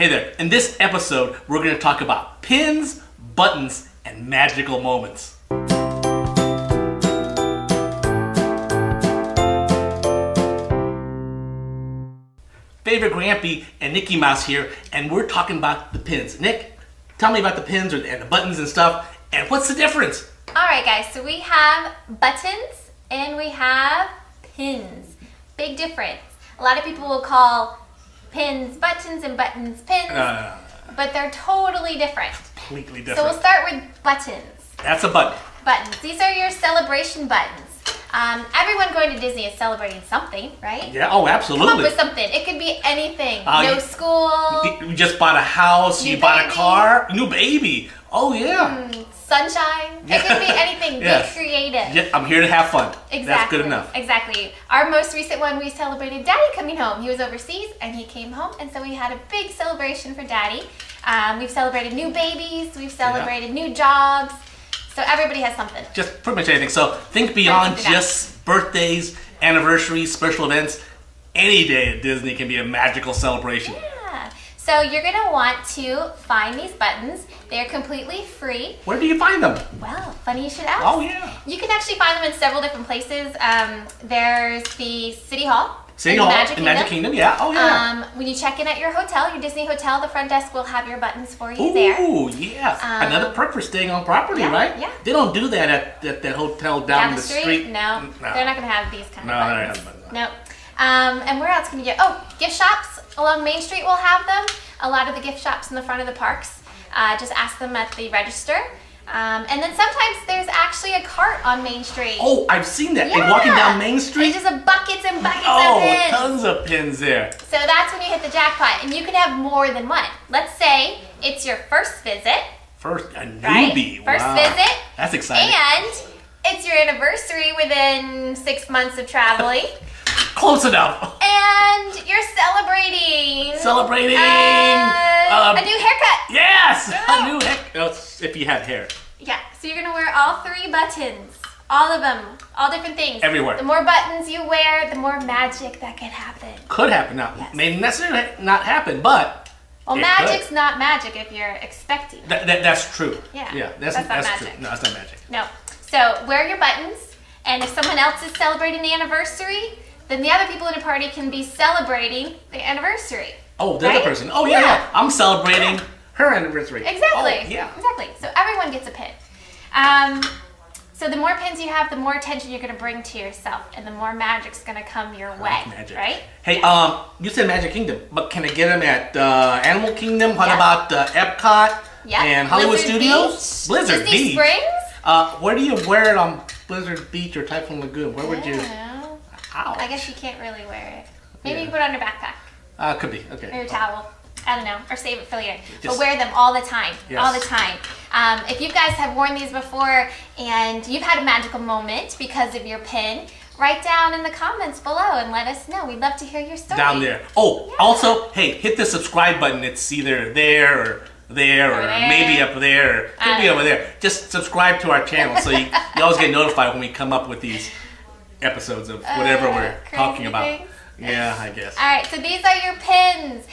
Hey there, in this episode, we're going to talk about pins, buttons, and magical moments. Favorite Grampy and Nikki Mouse here, and we're talking about the pins. Nick, tell me about the pins and the buttons and stuff, and what's the difference? Alright guys, so we have buttons and we have pins. Big difference. A lot of people will call pins buttons and buttons pins, but they're totally different. Completely different. So we'll start with buttons. That's a button. Buttons. These are your celebration buttons. Everyone going to Disney is celebrating something, right? Yeah, oh absolutely. Come up with something. It could be anything. No school. You just bought a house, you bought a car, new baby. Oh yeah. Sunshine. It could be anything. Yes. Be creative. Yeah, I'm here to have fun. Exactly. That's good enough. Exactly. Our most recent one, we celebrated Daddy coming home. He was overseas and he came home, and so we had a big celebration for Daddy. We've celebrated new babies. We've celebrated new jobs. So everybody has something. Just pretty much anything. So think beyond just birthdays, anniversaries, special events. Any day at Disney can be a magical celebration. Yeah. So you're going to want to find these buttons. They're completely free. Where do you find them? Well, funny you should ask. Oh, yeah. You can actually find them in several different places. There's the City Hall. City Hall, in Magic Kingdom, yeah. Oh, yeah. When you check in at your hotel, your Disney hotel, the front desk will have your buttons for you Ooh, yes. Another perk for staying on property, right? Yeah. They don't do that at the hotel down the street. No, they're not going to have these kind of buttons. No, they're not buttons. No. And where else can you get? Oh, gift shops along Main Street will have them. A lot of the gift shops in the front of the parks. Just ask them at the register. And then sometimes there's actually a cart on Main Street. Oh, I've seen that. Yeah. Walking down Main Street. There's just buckets and buckets of pins. Tons of pins there. So that's when you hit the jackpot. And you can have more than one. Let's say it's your first visit. First, a newbie. Right? First visit. That's exciting. And it's your anniversary within 6 months of traveling. Close enough. And you're celebrating. A new haircut. Yes, a new haircut. If you have hair. Yeah, so you're going to wear all 3 buttons. All of them. All different things. Everywhere. The more buttons you wear, the more magic that can happen. Could happen. Now, may necessarily not happen, but well, magic's not magic if you're expecting. That's true. Yeah. That's not magic. True. No, that's not magic. No. So wear your buttons, and if someone else is celebrating the anniversary, then the other people in the party can be celebrating the anniversary. Oh, the other person. Oh, yeah. I'm celebrating her anniversary. Exactly. Oh, yeah. Exactly. So everyone gets a pin. So the more pins you have, the more attention you're going to bring to yourself, and the more magic's going to come your way. Magic. Right? Hey, you said Magic Kingdom, but can I get them at Animal Kingdom? What about Epcot and Hollywood Studios? Blizzard Disney Beach. Springs? Where do you wear it on Blizzard Beach or Typhoon Lagoon? Where would you? Ouch. I guess you can't really wear it. Maybe you can put it on your backpack. Could be. Okay. Or your towel. I don't know. Or save it for later. But wear them all the time. Yes. All the time. If you guys have worn these before and you've had a magical moment because of your pin, write down in the comments below and let us know. We'd love to hear your story. Down there. Oh, also, hey, hit the subscribe button. It's either there or maybe up there. Could be over there. Just subscribe to our channel so you always get notified when we come up with these episodes of whatever we're talking about. Things. Yeah, I guess. All right, so these are your pins.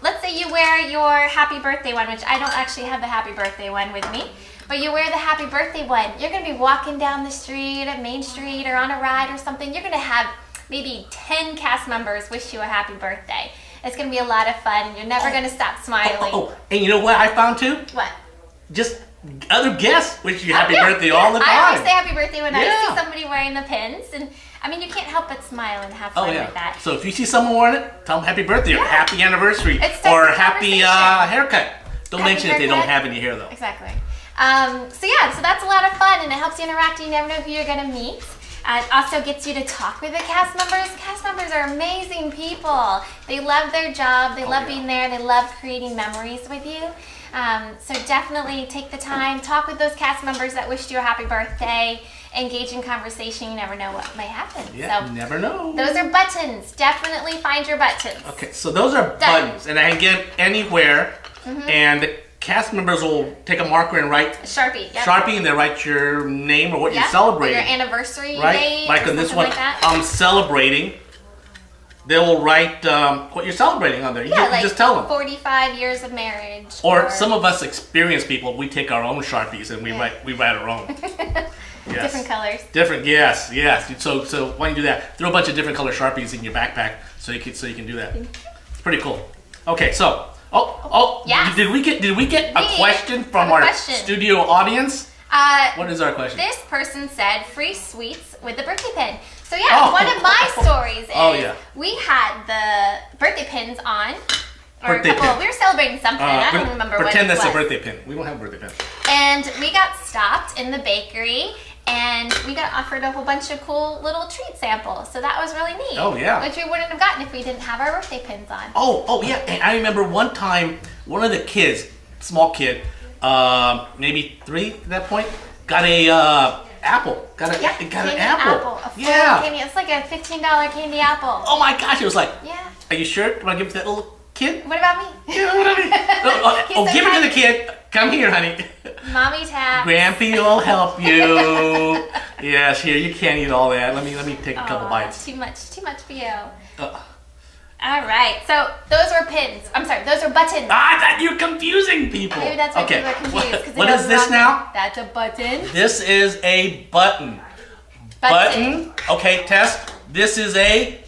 Let's say you wear your happy birthday one, which I don't actually have the happy birthday one with me, but you wear the happy birthday one. You're going to be walking down the street at Main Street or on a ride or something. You're going to have maybe 10 cast members wish you a happy birthday. It's going to be a lot of fun. You're never going to stop smiling. And you know what I found too? What? Just other guests wish you happy birthday all the time. I always say happy birthday when I see somebody wearing the pins. And I mean, you can't help but smile and have fun with that. So if you see someone wearing it, tell them happy birthday or happy anniversary or happy haircut. Don't mention if they don't have any hair though. Exactly. So that's a lot of fun, and it helps you interact. You never know who you're going to meet. It also gets you to talk with the cast members. Cast members are amazing people. They love their job. They love being there. They love creating memories with you. So definitely take the time, talk with those cast members that wished you a happy birthday, engage in conversation. You never know what may happen. Yeah, you never know. Those are buttons. Definitely find your buttons. Okay, so those are buttons, and I can get anywhere, and the cast members will take a marker and write Sharpie, and they write your name or what you're celebrating. Or your anniversary right? date. Like on this one, I'm celebrating they will write what you're celebrating on there. You just tell them. 45 years of marriage. Or some of us experienced people, we take our own Sharpies and we write our own. Yes. Different colors. Different, yes. So why don't you do that? Throw a bunch of different color Sharpies in your backpack so you can do that. It's pretty cool. Okay, so yes. Did we get a question from our studio audience? What is our question? This person said free sweets with the birthday pin. So one of my stories is we had the birthday pins on. Or we were celebrating something. I don't remember what it was. Pretend that's a birthday pin. We don't have a birthday pin. And we got stopped in the bakery, and we got offered a whole bunch of cool little treat samples. So that was really neat. Oh, yeah. Which we wouldn't have gotten if we didn't have our birthday pins on. Oh, yeah. And I remember one time, one of the kids, small kid, maybe 3 at that point, got a apple. Got an apple. A full candy. It's like a $15 candy apple. Oh my gosh! It was like, yeah. Are you sure? Do I give it to that little kid? What about me? Yeah, what about me? Give it to the kid. Come here, honey. Mommy tap. Grampy will help you. Yes, here, you can't eat all that. Let me take a couple bites. Too much for you. All right, so those were pins. I'm sorry, those are buttons. You're confusing people. Maybe that's why people are confused. What is this now? That's a button. This is a button. Button. Okay, test. This is a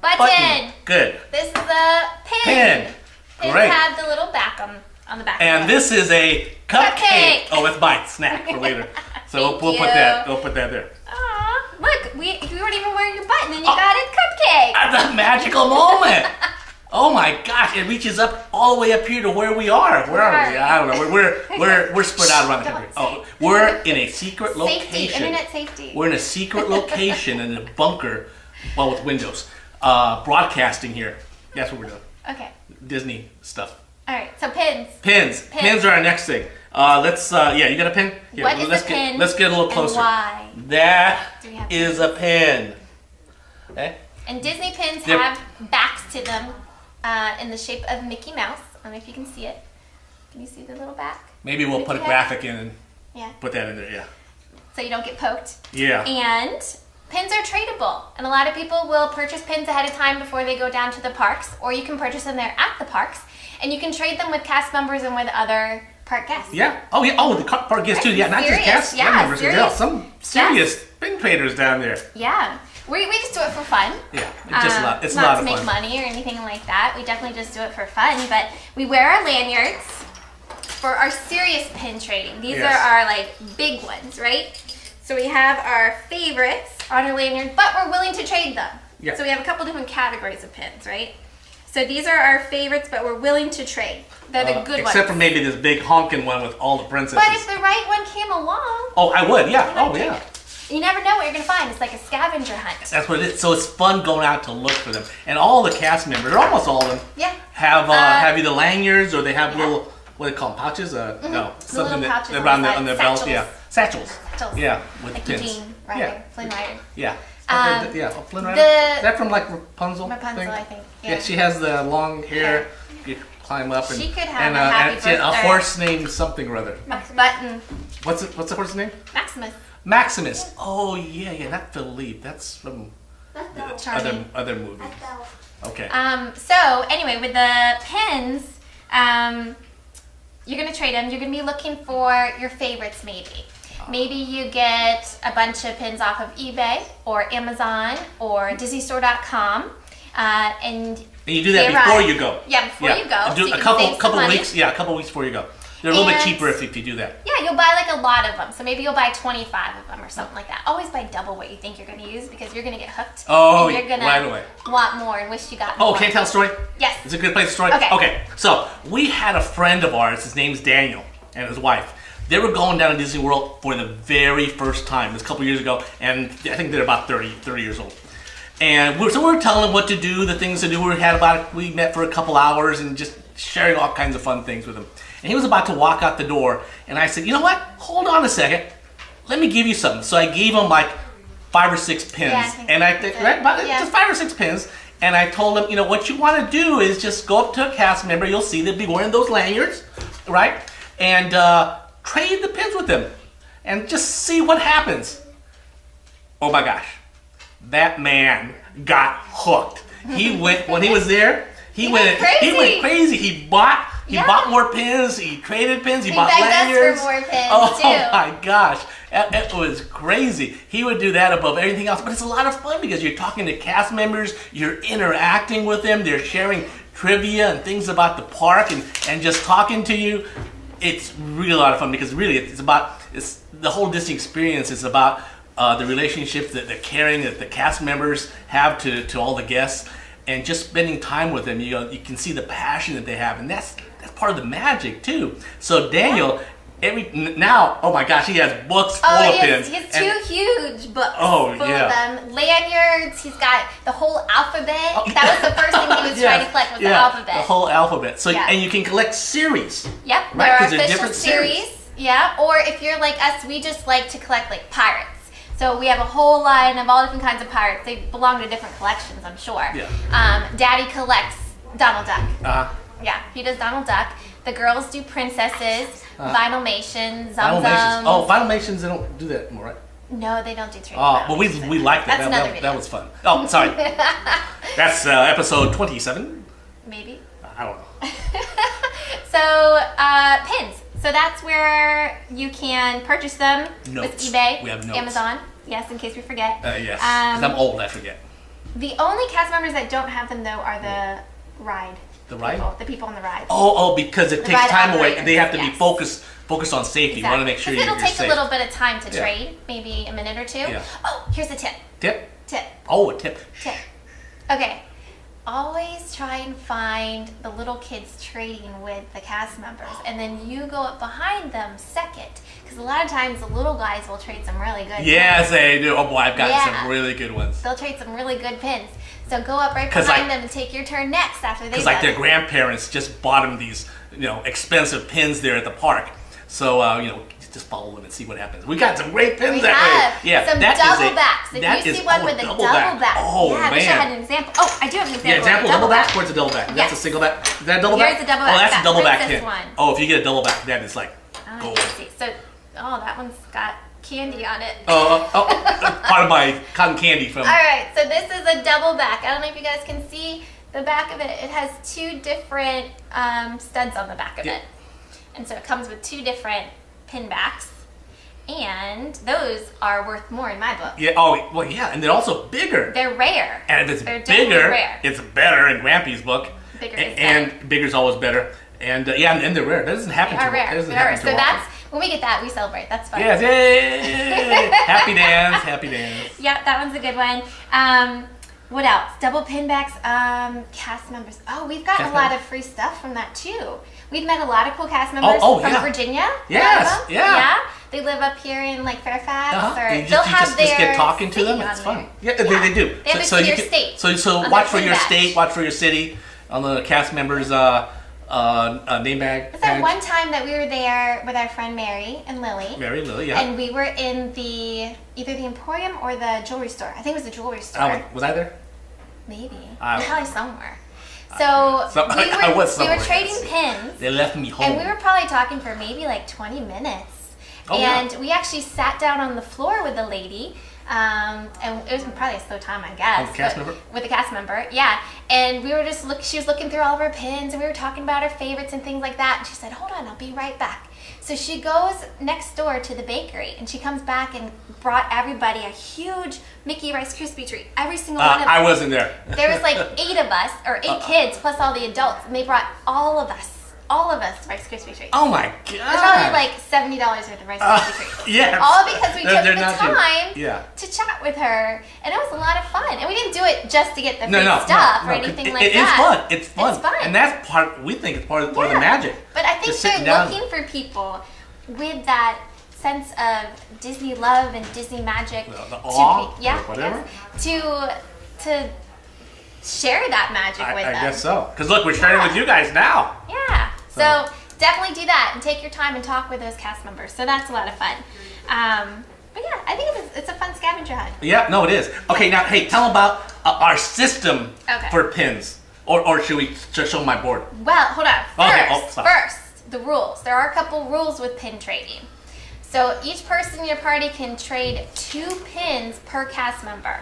button. Good. This is a pin. Pins Great. have the little back on the back. And this is a cupcake. Oh, it's my snack for later. So we'll put that there. Aw, look, you weren't even wearing your button and you got a cupcake. That's a magical moment. Oh my gosh, it reaches up all the way up here to where we are. Where are we? I don't know. We're spread out around the country. Oh, we're in a secret location. Internet safety. We're in a secret location in a bunker, well, with windows, broadcasting here. That's what we're doing. Okay. Disney stuff. All right, so pins. Pins are our next thing. You got a pin? Here, what is a pin? Let's get a little closer. And why? That is a pin. Okay. And Disney pins have backs to them in the shape of Mickey Mouse. I don't know if you can see it. Can you see the little back? Maybe we'll put a graphic in and put that in there, yeah. So you don't get poked. Yeah. And pins are tradable. And a lot of people will purchase pins ahead of time before they go down to the parks, or you can purchase them there at the parks. And you can trade them with cast members and with other park guests. Yeah. Oh, yeah. Oh, the park guests too. Yeah, not just cast members. Serious. Some serious pin traders down there. Yeah. We just do it for fun. Yeah. It's just a lot. It's a lot not of to fun. make money or anything like that. We definitely just do it for fun. But we wear our lanyards for our serious pin trading. These are our big ones, right? So we have our favorites on our lanyard, but we're willing to trade them. Yeah. So we have a couple different categories of pins, right? So these are our favorites, but we're willing to trade. They're the good ones. Except for maybe this big honking one with all the princesses. But if the right one came along. Oh, I would, yeah. Oh, yeah. You never know what you're going to find. It's like a scavenger hunt. That's what it is. So it's fun going out to look for them. And all the cast members, or almost all of them, have either lanyards or they have little, what do they call them, pouches? No, something that around on their belt. Yeah, satchels. Yeah, with like pins. Eugene Ryder, Flynn Rider. Yeah. Flynn Rider. Is that from Rapunzel? Rapunzel, I think. Yeah, she has the long hair. You climb up and she could have a happy birthday. A horse named something or other. Button. What's the horse's name? Maximus. Maximus. Oh yeah, not Philippe. That's from other movie. Okay. So anyway, with the pins, you're gonna trade them. You're gonna be looking for your favorites, maybe. Maybe you get a bunch of pins off of eBay or Amazon or DisneyStore.com, and you do that before you go. Yeah, before you go. Do so a couple weeks. Yeah, a couple weeks before you go. They're a little bit cheaper if you do that. Yeah, you'll buy a lot of them. So maybe you'll buy 25 of them or something like that. Always buy double what you think you're going to use because you're going to get hooked. Oh, and you're going right away. to want more and wish you got more. Oh, can I tell a story? Yes. It's a good place to story? Okay. So we had a friend of ours. His name's Daniel and his wife. They were going down to Disney World for the very first time. It was a couple years ago. And I think they're about 30 years old. And so we were telling them what to do, the things to do. We met for a couple hours and just sharing all kinds of fun things with him. And he was about to walk out the door, and I said, you know what? Hold on a second. Let me give you something. So I gave him 5 or 6 pins. Yeah, just 5 or 6 pins. And I told him, what you want to do is just go up to a cast member. You'll see they'll be wearing those lanyards, right? And trade the pins with them. And just see what happens. Oh my gosh. That man got hooked. He went when he was there. He went crazy. He bought more pins. He traded pins. He bought lanyards. Us for more pins oh too. my gosh, it was crazy. He would do that above everything else. But it's a lot of fun because you're talking to cast members. You're interacting with them. They're sharing trivia and things about the park and just talking to you. It's really a lot of fun because really it's the whole Disney experience is about the relationships, the caring that the cast members have to all the guests, and just spending time with them. You can see the passion that they have, and that's part of the magic too. So Daniel, oh my gosh, he has books full of pins. He has two huge books full of them. Lanyards. He's got the whole alphabet. Oh, that was the first thing he was trying to collect was the alphabet. The whole alphabet. So and you can collect series. Yep, right? There are official different series. Yeah, or if you're like us, we just like to collect like pirates. So we have a whole line of all different kinds of pirates. They belong to different collections, I'm sure. Yeah. Daddy collects Donald Duck. Yeah, he does Donald Duck. The girls do princesses, Vinylmations, Zum Vinylmations. Zums. Oh, Vinylmations, they don't do that anymore, right? No, they don't do 3D. Well, we liked it. That was fun. Oh, sorry. That's episode 27. Maybe. I don't know. So pins. So that's where you can purchase them with eBay, We have notes. Amazon. Yes, in case we forget. Yes, because I'm old, I forget. The only cast members that don't have them though are the ride. The ride? The people on the ride. Oh, because it takes time away. operators, They have to be focused on safety. You want to make sure you're safe. It'll take a little bit of time to trade, maybe a minute or two. Yeah. Oh, here's a tip. Tip? Tip. Oh, a tip. Tip. Okay. Always try and find the little kids trading with the cast members, and then you go up behind them second, because a lot of times the little guys will trade some really good Yes, pins. they do. Oh boy, I've gotten some really good ones. They'll trade some really good pins. So go up right behind them and take your turn next after they. Because like their grandparents just bought them these, expensive pins there at the park. So just follow them and see what happens. We got some great pins that way. Yeah, some double backs. If you see one with a double back, oh I wish I had an example. Oh, I do have an example. Yeah, example double back. Where's a double back? That's a single back. Is that a double back? Here's a double back. Oh, that's a double back pin. One. Oh, if you get a double back, that is like gold. See. So, that one's got candy on it. Part of my cotton candy from. All right, so this is a double back. I don't know if you guys can see the back of it. It has two different studs on the back of it, and so it comes with two different pin backs. And those are worth more in my book. Yeah. Oh, well, yeah, and they're also bigger. They're rare. And if They're it's bigger, rare. it's better in Grampy's book. Bigger is and better. bigger's always better. And and they're rare. That doesn't happen They are too rare. often. That doesn't They are rare. happen So too that's often. when we get that, we celebrate. That's fun. Yes, yay! Happy dance, happy dance. Yeah, that one's a good one. What else? Double pinbacks, cast members. Oh, we've gotten a lot of free stuff from that too. We've met a lot of cool cast members from Virginia. Yes, yeah. They live up here in like Fairfax, or you they'll have just their get talking to them. state It's on fun. there. Yeah, they do. They have it to your state. So watch for your state, watch for your city on the cast members' name bag. Was that one time that we were there with our friend Mary and Lily? Mary, Lily, yeah. And we were in either the Emporium or the jewelry store. I think it was the jewelry store. Was I there? Maybe. Probably somewhere. So I was we somewhere, were trading pins. They left me home. And we were probably talking for maybe like 20 minutes. We actually sat down on the floor with the lady. And it was probably a slow time, I guess. With the cast member? With the cast member, yeah. And we were just she was looking through all of her pins, and we were talking about her favorites and things like that. And she said, "Hold on, I'll be right back." So she goes next door to the bakery, and she comes back and brought everybody a huge Mickey Rice Krispie treat. Every single one of them. I wasn't there. There was like 8 of us, or 8 kids, plus all the adults, and they brought all of us Rice Krispie treats. Oh my god! It's probably like $70 worth of Rice Krispie treats. Yes. All because we took the not time cheap. to chat with her, and it was a lot of fun. And we didn't do it just to get the free No, stuff or anything like that. It's fun. It's fun. And that's part. We think it's part of the magic. But I think Just they're sitting down. looking for people with that sense of Disney love and Disney magic. The awe, or whatever. To share that magic with them. I guess so. Because look, we're starting with you guys now. Yeah. So definitely do that and take your time and talk with those cast members. So that's a lot of fun. But yeah, I think it's a fun scavenger hunt. Yeah, no, it is. Okay, now, hey, tell them about our system for pins. Or should we just show my board? Well, hold on. First, first, the rules. There are a couple rules with pin trading. So each person in your party can trade 2 pins per cast member.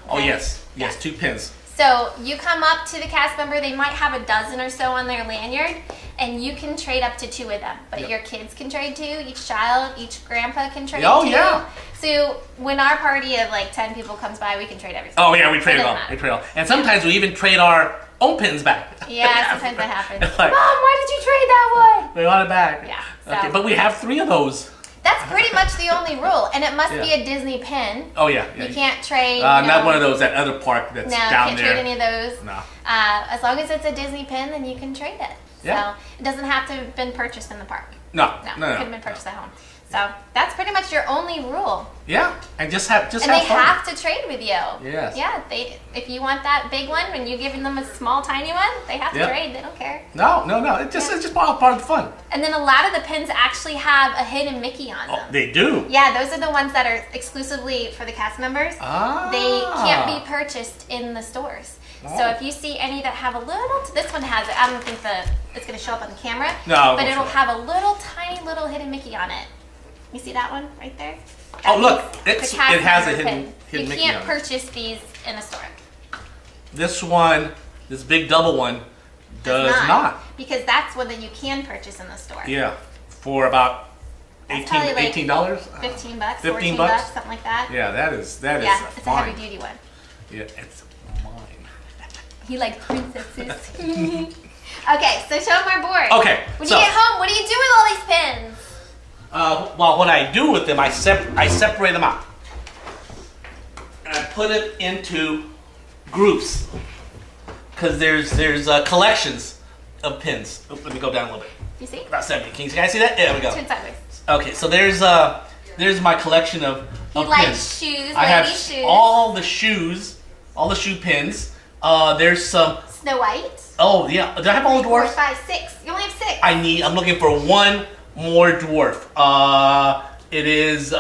Oh, yes. Yes, 2 pins. So you come up to the cast member, they might have a dozen or so on their lanyard, and you can trade up to 2 of them. But your kids can trade 2, each child, each grandpa can trade 2. Oh, yeah. So when our party of like 10 people comes by, we can trade everything. Oh, yeah, we trade it all. We trade it all. And sometimes we even trade our own pins back. Yeah, sometimes that happens. Like, Mom, why did you trade that one? We want it back. Yeah. Okay, but we have 3 of those. That's pretty much the only rule, and it must be a Disney pin. Oh yeah. You can't trade. Not one of those at other park that's down there. No, can't trade any of those. No. As long as it's a Disney pin, then you can trade it. Yeah. So it doesn't have to have been purchased in the park. No. It could have been purchased at home. So that's pretty much your only rule. Yeah, and just have and fun. they have to trade with you. Yes. Yeah. If you want that big one, and you giving them a small, tiny one, they have to trade. They don't care. No. It's just part of the fun. And then a lot of the pins actually have a hidden Mickey on them. Oh, they do. Yeah, those are the ones that are exclusively for the cast members. Ah. They can't be purchased in the stores. Oh. So if you see any that have a little, this one has it. I don't think it's going to show up on the camera. No, but it'll have a little tiny little hidden Mickey on it. You see that one right there? Oh, look, it Cast has a member hidden pin. Mickey You can't on it. purchase these in a store. This one, this big double one, does not. Because that's one that you can purchase in the store. Yeah, for about That's probably like $18? $15, 15 $14, bucks? something like that. Yeah, that is Yeah, it's a fine. heavy duty one. Yeah, it's mine. He likes princesses. Okay, so show him our board. Okay, When you get home, what do you do with all these pins? Well, what I do with them, I separate them out. And I put them into groups. Because there's collections of pins. Oh, let me go down a little bit. You see? About 70. Can you guys see that? There we go. Turn sideways. Okay, so there's my collection of He pins. likes shoes, I have ladies' shoes. all the shoe pins. There's some. Snow White. Oh yeah, do I have all the 4, dwarfs? 5, 6. You only have 6. I'm looking for one more dwarf. It is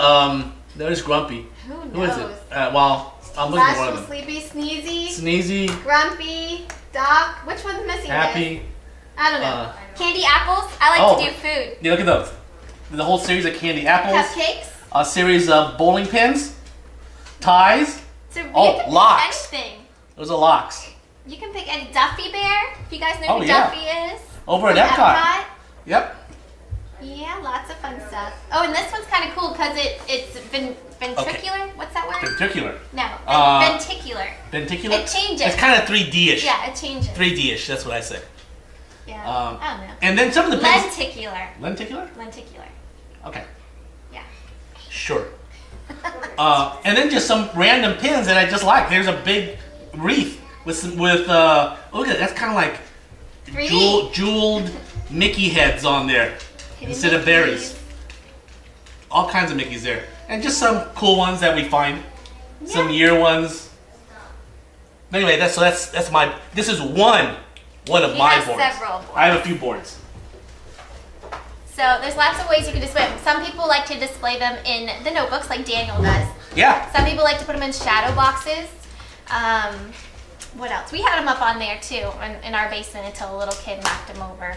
there's Grumpy. Who Who is knows? it? Well, I'm looking for one of them. Sleepy, Sneezy, Sneezy, Grumpy, Doc. Which one's missing? Happy. I don't know. Candy apples. I like to do food. Yeah, look at those. The whole series of candy apples. Cupcakes. A series of bowling pins, ties. So you Oh, can locks. pick anything. Those are locks. You can pick any Duffy Bear. If you guys know Oh, who yeah. Duffy is. Over at From Epcot. Yep. Yeah, lots of fun stuff. Oh, and this one's kind of cool because it's ventricular. Okay. What's that word? Ventricular. No, ventricular. Ventricular? It changes. It's kind of 3D-ish. Yeah, it changes. 3D-ish, that's what I said. Yeah, I don't know. And then some of the pins... Lenticular. Lenticular? Lenticular. Okay. Yeah. Sure. And then just some random pins that I just like. Here's a big wreath with look at that. That's kind of like 3D. jeweled Mickey heads on there instead of berries. All kinds of Mickeys there. And just some cool ones that we find. Yeah. Some year ones. Anyway, this is one of We my have boards. several boards. I have a few boards. So there's lots of ways you can display them. Some people like to display them in the notebooks like Daniel does. Yeah. Some people like to put them in shadow boxes. What else? We had them up on there too in our basement until a little kid knocked them over.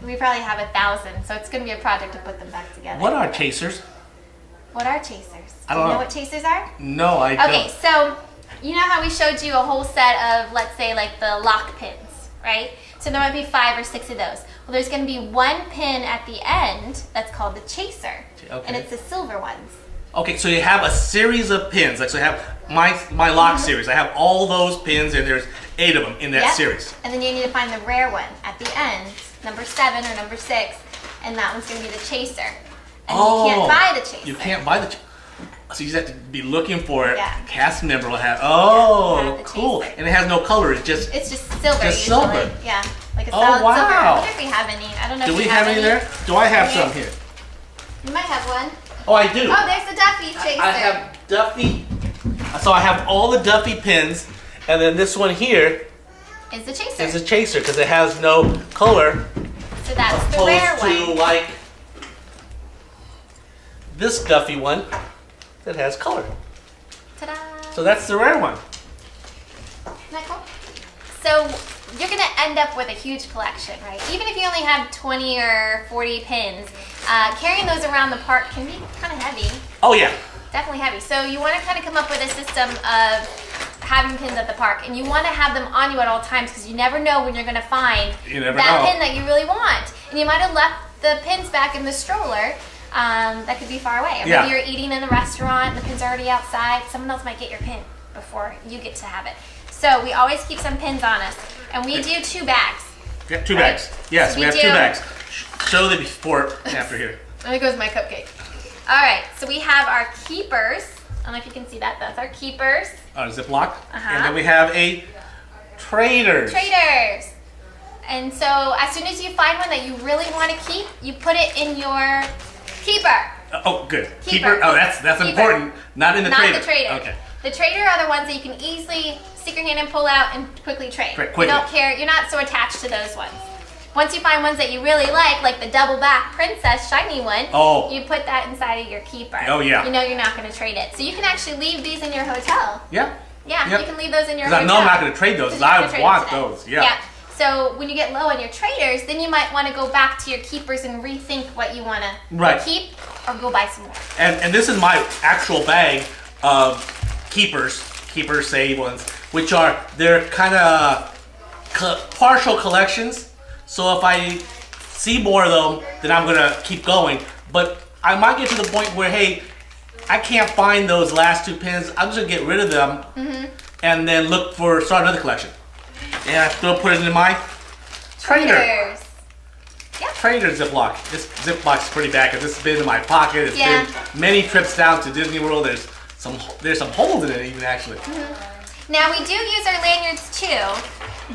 We probably have 1,000, so it's going to be a project to put them back together. What are chasers? What are chasers? I Do don't you know know. what chasers are? No, I don't. Okay, so you know how we showed you a whole set of, let's say, like the lock pins, right? So there might be 5 or 6 of those. Well, there's going to be one pin at the end that's called the chaser, Okay. and it's the silver ones. Okay, so you have a series of pins. Like, so I have my lock series. I have all those pins, and there's 8 of them in that Yep. series. And then you need to find the rare one at the end, number 7 or number 6, and that one's going to be the chaser. And you can't buy the chaser. You can't buy the. So you just have to be looking for it. Yeah. Cast member will have. Yeah, Oh, have the cool! chaser. And it has no color. It's just. It's just silver Just usually. silver. Yeah, like a Oh, solid silver. wow. I wonder if we have any. I don't know Do if we we have any there? Do I have Here. some here? You might have one. Oh, I do. Oh, there's the Duffy chaser. I have Duffy. So I have all the Duffy pins, and then this one here Is the chaser. is a chaser because it has no color. So that's the rare Opposed to one. like this Duffy one that has color. Ta-da! So that's the rare one. Isn't that cool? So you're gonna end up with a huge collection, right? Even if you only have 20 or 40 pins, carrying those around the park can be kind of heavy. Oh yeah. Definitely heavy. So you want to kind of come up with a system of having pins at the park, and you want to have them on you at all times because you never know when you're going to find that pin that you really want. And you might have left the pins back in the stroller that could be far away. Or maybe you're eating in the restaurant and the pins are already outside. Someone else might get your pin before you get to have it. So we always keep some pins on us. And we do 2 bags. Yeah, 2 bags. Yes, so we have 2 bags. Show the before and after here. There goes my cupcake. All right, so we have our keepers. I don't know if you can see that. That's our keepers. Ziploc. And then we have a traders. Traders. And so as soon as you find one that you really want to keep, you put it in your keeper. Oh, good. Keeper. Oh, that's important. Not in the trader. Not the trader. Okay. The trader are the ones that you can easily stick your hand and pull out and quickly trade. Quickly. You don't care. You're not so attached to those ones. Once you find ones that you really like the double back princess shiny one, you put that inside of your keeper. Oh, yeah. You know you're not going to trade it. So you can actually leave these in your hotel. Yeah. Yeah, you can leave those in your Because hotel. I know I'm not going to trade those. I want those. Yeah. So when you get low on your traders, then you might want to go back to your keepers and rethink what you want to keep or go buy some more. And this is my actual bag of keepers save ones, which are, they're kind of partial collections. So if I see more of them, then I'm going to keep going. But I might get to the point where, hey, I can't find those last 2 pins. I'm just going to get rid of them and then start another collection. And I still put it in my trader. Yep. Trader Ziploc. This Ziploc is pretty bad because this has been in my pocket. It's been many trips down to Disney World. There's some holes in it even actually. Now we do use our lanyards too,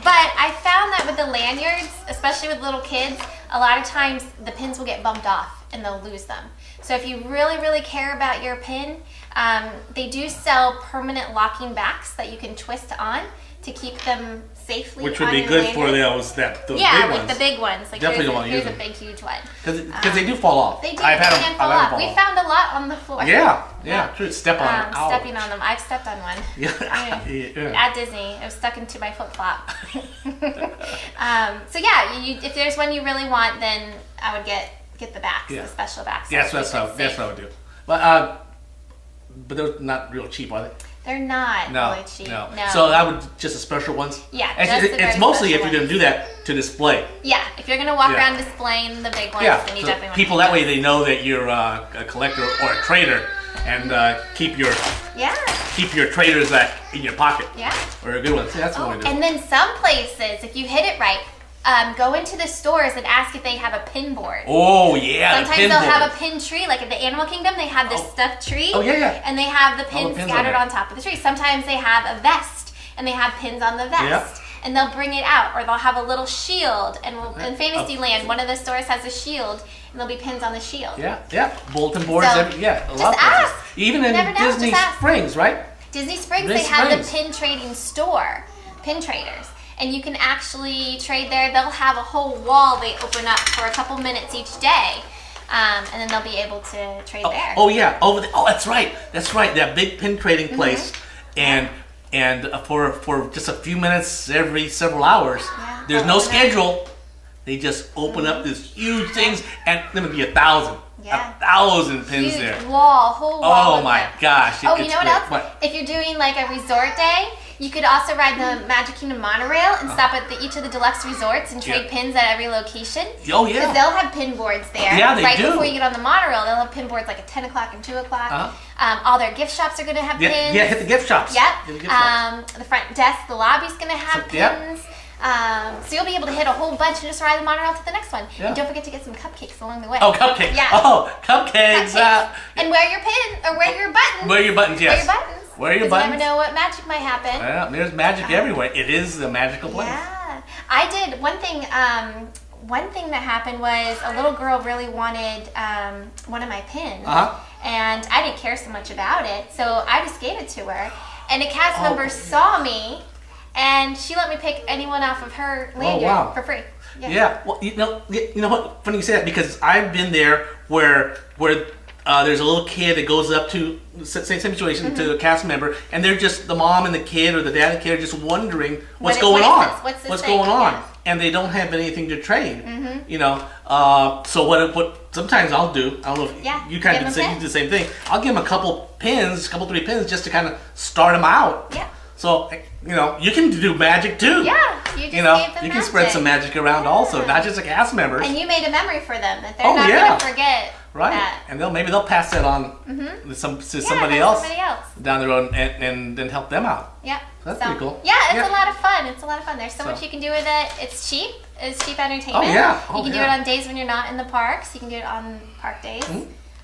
but I found that with the lanyards, especially with little kids, a lot of times the pins will get bumped off and they'll lose them. So if you really, really care about your pin, they do sell permanent locking backs that you can twist on to keep them safely. Which would be good for those big ones. The big ones. Like definitely don't want to use them. them. Here's a big, huge one. Because they do fall off. They do. I've had them fall off. fall We off. found a lot on the floor. Yeah, true. Step on them. Stepping on them. I've stepped on one. At Disney. It was stuck into my flip flop. So yeah, if there's one you really want, then I would get the backs, the special backs. Yes, that's what I would do. But they're not real cheap, are they? They're not really cheap. No. So I would just the special ones. Yeah, it's mostly if you're going to do that to display. Yeah, if you're going to walk around displaying the big ones, then you definitely want people that way they know that you're a collector or a trader, and keep your traders in your pocket. Yeah. Or a good one. See, that's what I do. And then some places, if you hit it right, go into the stores and ask if they have a pin board. Oh, yeah. Sometimes they'll have a pin tree. Like at the Animal Kingdom, they have this stuffed tree. Oh, yeah. And they have the pins scattered on top of the tree. Sometimes they have a vest, and they have pins on the vest. Yep. And they'll bring it out, or they'll have a little shield. And in Fantasyland, one of the stores has a shield, and there'll be pins on the shield. Yeah. Bulletin boards. So, a lot just of places. ask. Even in Disney Springs, right? Disney Springs, they have the pin trading store, Pin Traders. And you can actually trade there. They'll have a whole wall they open up for a couple minutes each day. And then they'll be able to trade there. Oh, yeah. That's right. That big pin trading place. And for just a few minutes every several hours, there's no schedule. They just open up these huge things, and there would be 1,000. Yeah. 1,000 pins huge there. Whole wall. Oh my gosh. You know what else? What? If you're doing like a resort day, you could also ride the Magic Kingdom monorail and stop at each of the deluxe resorts and trade pins at every location. Oh, yeah. Because they'll have pin boards there. Yeah, they do. Right before you get on the monorail, they'll have pin boards like at 10 o'clock and 2 o'clock. All their gift shops are going to have pins. Yeah, hit the gift shops. Yep. The front desk, the lobby's going to have pins. So you'll be able to hit a whole bunch and just ride the monorail to the next one. And don't forget to get some cupcakes along the way. Oh, cupcakes. Yeah. Oh, cupcakes. And wear your pin or wear your buttons. Wear your buttons, yes. Wear your buttons. Wear your buttons. You never know what magic might happen. Yeah, there's magic everywhere. It is a magical place. Yeah. I did one thing. One thing that happened was a little girl really wanted one of my pins. And I didn't care so much about it, so I just gave it to her. And a cast member saw me, and she let me pick anyone off of her lanyard for free. Yeah. Well, you know what? Funny you say that, because I've been there where there's a little kid that goes up to same situation to a cast member, and they're just the mom and the kid or the dad and the kid are just wondering what's going on. What's going on? And they don't have anything to trade. You know. So what sometimes I'll do. I don't know if you kind of do the same thing. I'll give them a couple 3 pins just to kind of start them out. Yeah. So, you can do magic too. Yeah, you just gave them you can spread some magic around also, not just the cast members. And you made a memory for them that they're not going to forget. Right, that. and maybe they'll pass that on to somebody else down the road and then help them out. Yeah, that's pretty cool. Yeah, it's a lot of fun. It's a lot of fun. There's so much you can do with it. It's cheap. It's cheap entertainment. Oh yeah. You can do it on days when you're not in the parks. You can do it on park days.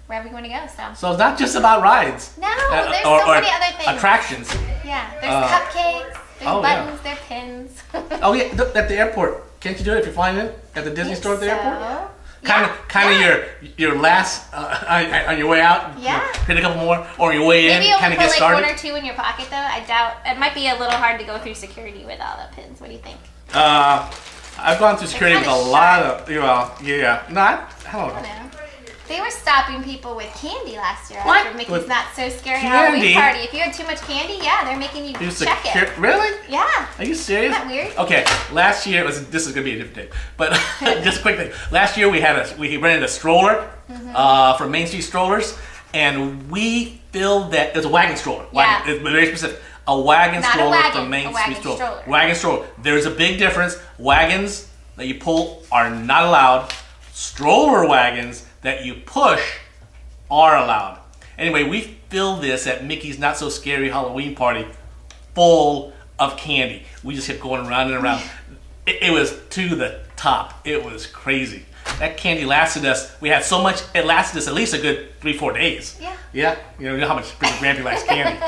Wherever you want to go. So it's not just about rides. No, there's so many other things. Attractions. Yeah, there's cupcakes, there's buttons, there's pins. Oh yeah, at the airport. Can't you do it if you're flying in at the Disney store at the airport? Kind of your last on your way out. Yeah. Hit a couple more, or your way Maybe in, kind of get started. Maybe one or two in your pocket though. I doubt it might be a little hard to go through security with all the pins. What do you think? I've gone through security with a lot of. Yeah. No, I don't know. They were stopping people with candy last year after Mickey's Not So Scary Halloween Party. If you had too much candy, they're making you check it. Really? Yeah. Are you serious? Isn't that weird? Okay, last year this is gonna be a different day, but just quickly. Last year we rented a stroller for Main Street Strollers, and we filled that. It's a wagon stroller. It's very specific. A wagon stroller from Main Street Stroller. Wagon stroller. There's a big difference. Wagons that you pull are not allowed. Stroller wagons that you push are allowed. Anyway, we filled this at Mickey's Not So Scary Halloween Party full of candy. We just kept going around and around. It was to the top. It was crazy. That candy lasted us. We had so much. It lasted us at least a good 3-4 days. Yeah. Yeah. You know how much Grampy likes candy,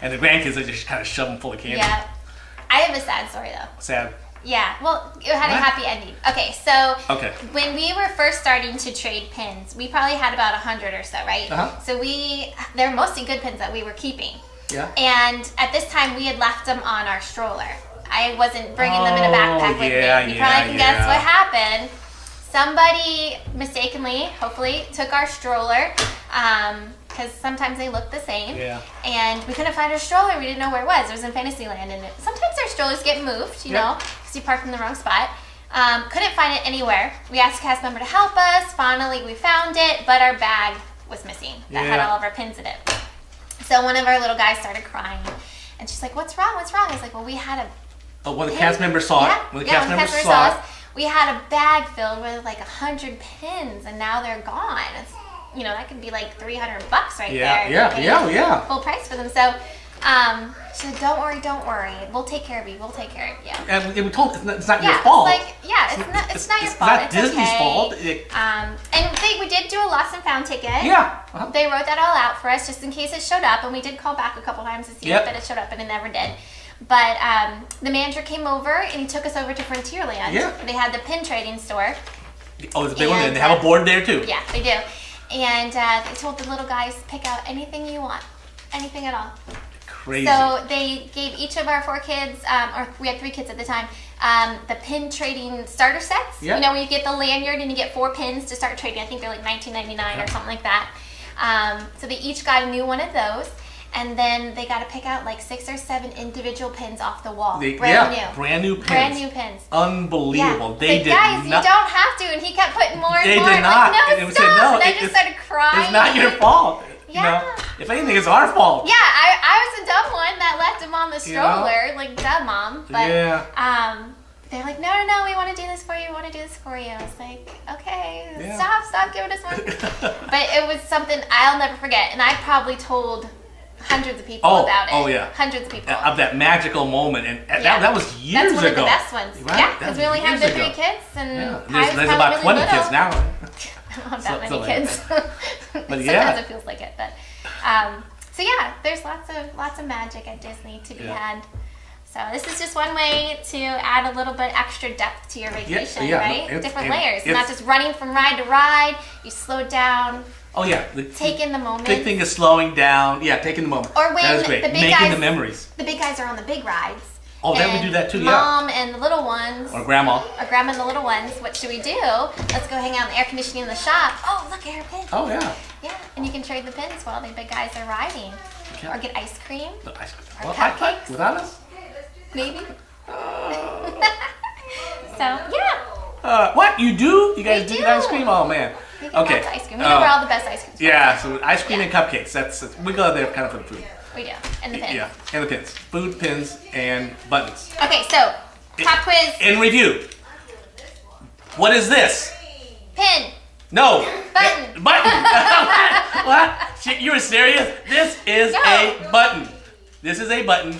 and the grandkids they just kind of shove them full of candy. Yeah. I have a sad story though. Sad. Yeah, well, it had a happy ending. Okay, so when we were first starting to trade pins, we probably had about 100 or so, right? So they were mostly good pins that we were keeping. Yeah. And at this time, we had left them on our stroller. I wasn't bringing them in a backpack with me. You probably can guess what happened. Somebody mistakenly, hopefully, took our stroller, because sometimes they look the same. Yeah. And we couldn't find our stroller. We didn't know where it was. It was in Fantasyland. And sometimes our strollers get moved, you know, because you parked in the wrong spot. Couldn't find it anywhere. We asked a cast member to help us. Finally, we found it, but our bag was missing. That had all of our pins in it. So one of our little guys started crying. And she's like, what's wrong? What's wrong? I was like, well, we had a when the cast member saw it. When the cast member saw it. We had a bag filled with like 100 pins, and now they're gone. It's, that could be like $300 right there. Yeah. Full price for them. So she said, don't worry. We'll take care of you. And we told it's not your fault. It's not your fault. It's not Disney's fault. And we did do a lost and found ticket. Yeah. They wrote that all out for us just in case it showed up, and we did call back a couple times to see if it showed up, and it never did. But the manager came over and he took us over to Frontierland. Yeah. They had the pin trading store. Oh, it's a big one. And they have a board there too. Yeah, they do. And they told the little guys, pick out anything you want. Anything at all. Crazy. So they gave each of our 4 kids, or we had 3 kids at the time, the pin trading starter sets. Yeah. Where you get the lanyard and you get 4 pins to start trading. I think they're like $19.99 or something like that. So they each got a new one of those. And then they got to pick out like 6 or 7 individual pins off the wall. Brand new pins. Unbelievable. Yeah. They did guys, not. You don't have to. And he kept putting more and they more. Did not. Like, no, stop. And I just started crying. It's not your fault. Yeah. If anything, it's our fault. Yeah, I was a dumb one that left him on the stroller, like dumb mom. But they're like, no, we want to do this for you. I was like, okay, stop giving us one. But it was something I'll never forget. And I probably told hundreds of people about it. Oh, yeah. Hundreds of people. Of that magical moment. And that was years ago. That's one of the best ones. Right? Yeah, because we only had the 3 kids. And there's about 20 kids now. I don't have that many kids. But sometimes it feels like it. But so there's lots of magic at Disney to be had. So this is just one way to add a little bit extra depth to your vacation, right? Different layers. Not just running from ride to ride. You slow down. Oh yeah, take in the moment. Big thing is slowing down. Yeah, taking the moment. Or when that is great. The big Making guys, the memories. The big guys are on the big rides. Oh, then we do that too. Mom and the little ones. Or grandma. And the little ones. What should we do? Let's go hang out in the air conditioning in the shop. Oh, look at her pins. Oh yeah. Yeah, and you can trade the pins while the big guys are riding. Okay. Or get ice cream. Or cupcakes. Without us? Maybe. So yeah. What you do? You guys do ice cream? Oh man. Okay. Ice cream. We know where all the best ice cream. Yeah. So ice cream and cupcakes. We go there kind of for the food. We do. And the pins. Yeah, and the pins. Food, pins, and buttons. Okay, so pop quiz. In review. What is this? Pin. No. Button. Button. What? Shit, you were serious? This is a button. This is a button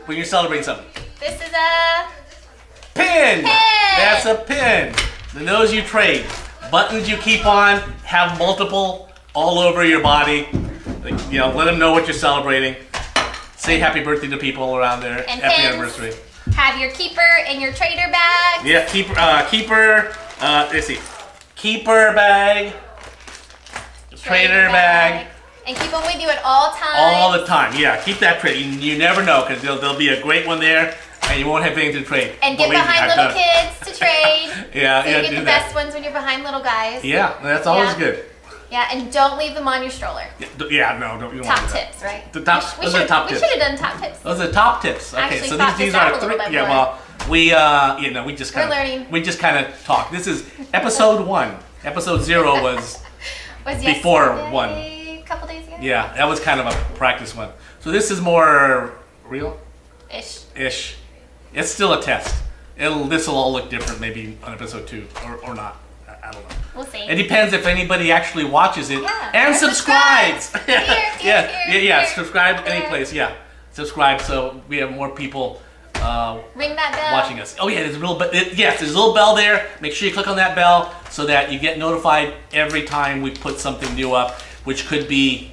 when you're celebrating something. This is a Pin. pin. That's a pin. And those you trade. Buttons you keep on, have multiple all over your body. Like, you know, let them know what you're celebrating. Say happy birthday to people around there. And happy pins. anniversary. Have your keeper and your trader bag. Yeah, keeper. Let's see. Keeper bag. Trader bag. And keep them with you at all times. All the time. Yeah, keep that pretty. You never know because there'll be a great one there and you won't have anything to trade. And get Believe me, behind I've little done it. kids to trade. Yeah, So yeah, you get do the that. best ones when you're behind little guys. Yeah, that's always Yeah. good. Yeah, and don't leave them on your stroller. Yeah, no, don't. You don't Top want to do that. tips, right? The top. Those are top We tips. should have done top tips. Those are top tips. Okay, Actually so thought these this out are a little three. bit Yeah, more. well, we we just kind of learning. We just kind of talked. This is episode 1. Episode 0 was Was before yesterday, one. A couple days ago? yeah, that was kind of a practice one. So this is more real Ish. It's still a test. This will all look different maybe on episode 2 or not. I don't know. We'll see. It depends if anybody actually watches it Yeah, and or subscribes. Here. Subscribe Here. any place. Yeah, subscribe so we have more people Ring that bell. watching us. Oh yeah, there's a little yes, there's a little bell there. Make sure you click on that bell so that you get notified every time we put something new up, which could be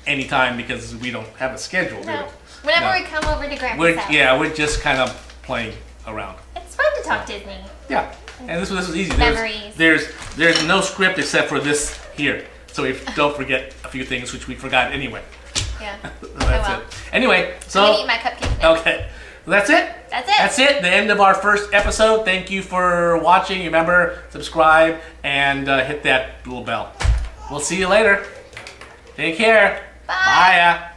anytime because we don't have a schedule. do No. we? Whenever No. we come over to Grampy's house. We're just kind of playing around. It's fun to talk Disney. Yeah, and this was easy. Memories. There's no script except for this here, so we don't forget a few things which we forgot anyway. Yeah. That's well. it. Anyway, I'm so gonna eat my cupcake now. okay, that's it. That's it. That's it. The end of our first episode. Thank you for watching. Remember, subscribe and hit that little bell. We'll see you later. Take care. Bye. Bye.